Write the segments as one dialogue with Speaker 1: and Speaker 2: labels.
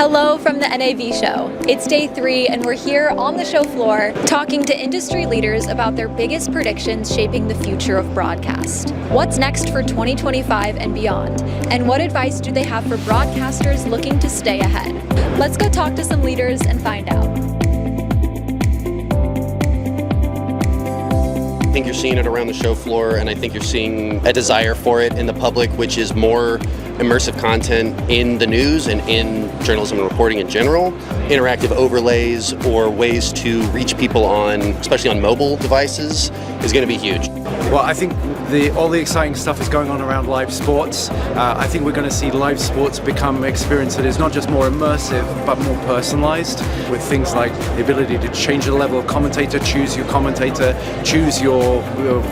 Speaker 1: Hello from the NAV show. It's day 3 and we're here on the show floor talking to industry leaders about their biggest predictions shaping the future of broadcast. What's next for 2025 and beyond? And what advice do they have for broadcasters looking to stay ahead? Let's go talk to some leaders and find out.
Speaker 2: I think you're seeing it around the show floor, and I think you're seeing a desire for it in the public, which is more immersive content in the news and in journalism and reporting in general. Interactive overlays or ways to reach people on, especially on mobile devices, is going to be huge.
Speaker 3: Well, I think all the exciting stuff is going on around live sports. I think we're going to see live sports become an experience that is not just more immersive, but more personalized, with things like the ability to change the level of commentator, choose your commentator, choose your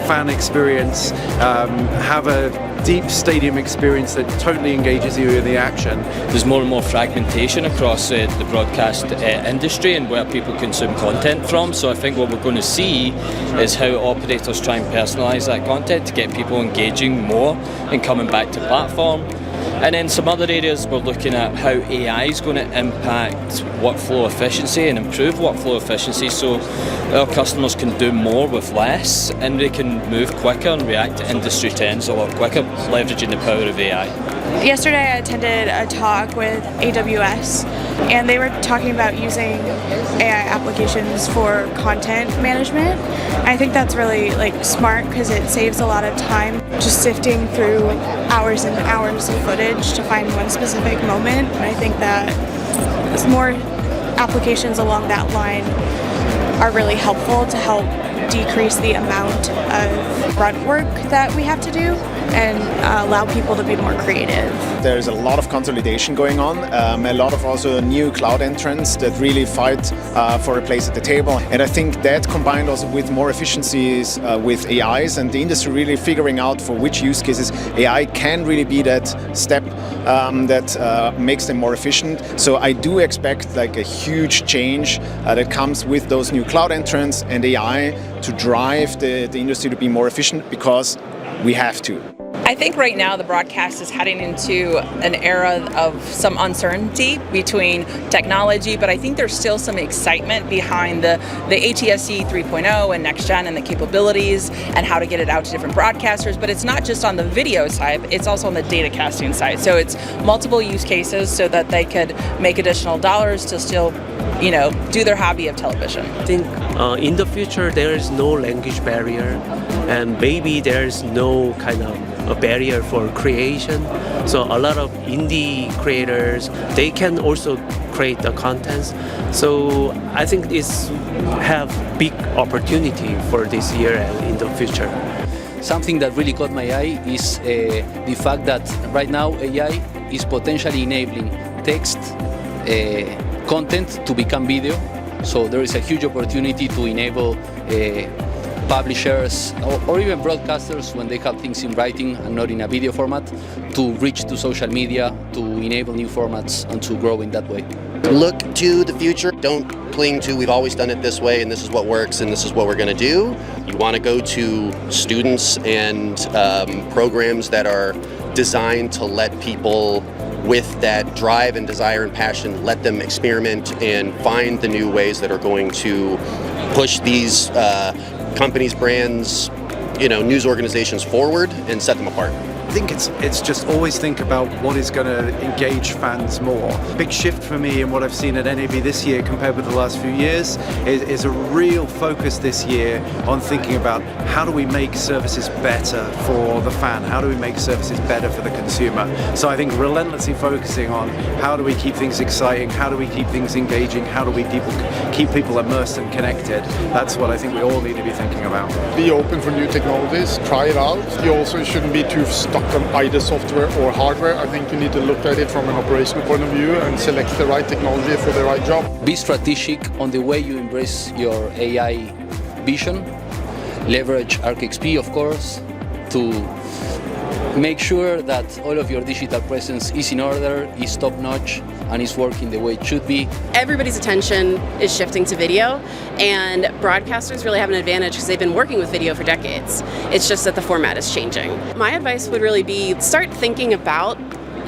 Speaker 3: fan experience, have a deep stadium experience that totally engages you in the action.
Speaker 4: There's more and more fragmentation across the broadcast industry and where people consume content from, so I think what we're going to see is how operators try and personalise that content to get people engaging more and coming back to platform. And in some other areas we're looking at how AI is going to impact workflow efficiency and improve workflow efficiency so our customers can do more with less and they can move quicker and react to industry trends a lot quicker, leveraging the power of AI.
Speaker 5: Yesterday I attended a talk with AWS and they were talking about using AI applications for content management. I think that's really smart because it saves a lot of time just sifting through hours and hours of footage to find one specific moment. And I think that more applications along that line are really helpful to help decrease the amount of grunt work that we have to do and allow people to be more creative.
Speaker 6: There's a lot of consolidation going on, a lot of also new cloud entrants that really fight for a place at the table. And I think that combined also with more efficiencies with AIs and the industry really figuring out for which use cases AI can really be that step that makes them more efficient. So I do expect a huge change that comes with those new cloud entrants and AI to drive the industry to be more efficient because we have to.
Speaker 7: I think right now the broadcast is heading into an era of some uncertainty between technology, but I think there's still some excitement behind the ATSC 3.0 and next gen and the capabilities and how to get it out to different broadcasters. But it's not just on the video side, it's also on the data casting side. So it's multiple use cases so that they could make additional dollars to still do their hobby of television.
Speaker 8: I think in the future there is no language barrier and maybe there is no kind of a barrier for creation. So a lot of indie creators, they can also create the contents. So I think it's have big opportunity for this year and in the future.
Speaker 9: Something that really caught my eye is the fact that right now AI is potentially enabling text content to become video. So there is a huge opportunity to enable publishers or even broadcasters, when they have things in writing and not in a video format, to reach to social media, to enable new formats and to grow in that way.
Speaker 2: Look to the future. Don't cling to we've always done it this way and this is what works and this is what we're going to do. You want to go to students and programs that are designed to let people with that drive and desire and passion, let them experiment and find the new ways that are going to push these companies, brands, news organizations forward and set them apart.
Speaker 3: I think it's just always think about what is going to engage fans more. Big shift for me in what I've seen at NAB this year compared with the last few years is a real focus this year on thinking about how do we make services better for the fan, how do we make services better for the consumer. So I think relentlessly focusing on how do we keep things exciting, how do we keep things engaging, how do we keep people immersed and connected. That's what I think we all need to be thinking about.
Speaker 10: Be open for new technologies, try it out. You also shouldn't be too stuck on either software or hardware. I think you need to look at it from an operational point of view and select the right technology for the right job.
Speaker 9: Be strategic on the way you embrace your AI vision. Leverage ArcXP, of course, to make sure that all of your digital presence is in order, is top-notch, and is working the way it should be.
Speaker 11: Everybody's attention is shifting to video, and broadcasters really have an advantage because they've been working with video for decades. It's just that the format is changing. My advice would really be start thinking about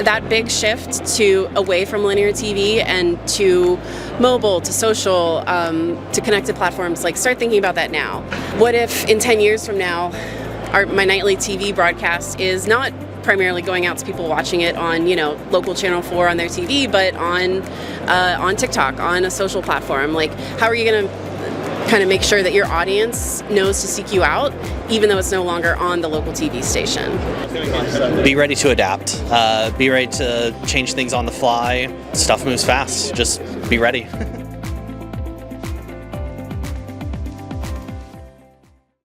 Speaker 11: that big shift to away from linear TV and to mobile, to social, to connected platforms, like start thinking about that now. What if in 10 years from now, my nightly TV broadcast is not primarily going out to people watching it on, local channel 4 on their TV, but on TikTok, on a social platform? Like, how are you going to kind of make sure that your audience knows to seek you out, even though it's no longer on the local TV station?
Speaker 12: Be ready to adapt. Be ready to change things on the fly. Stuff moves fast. Just be ready.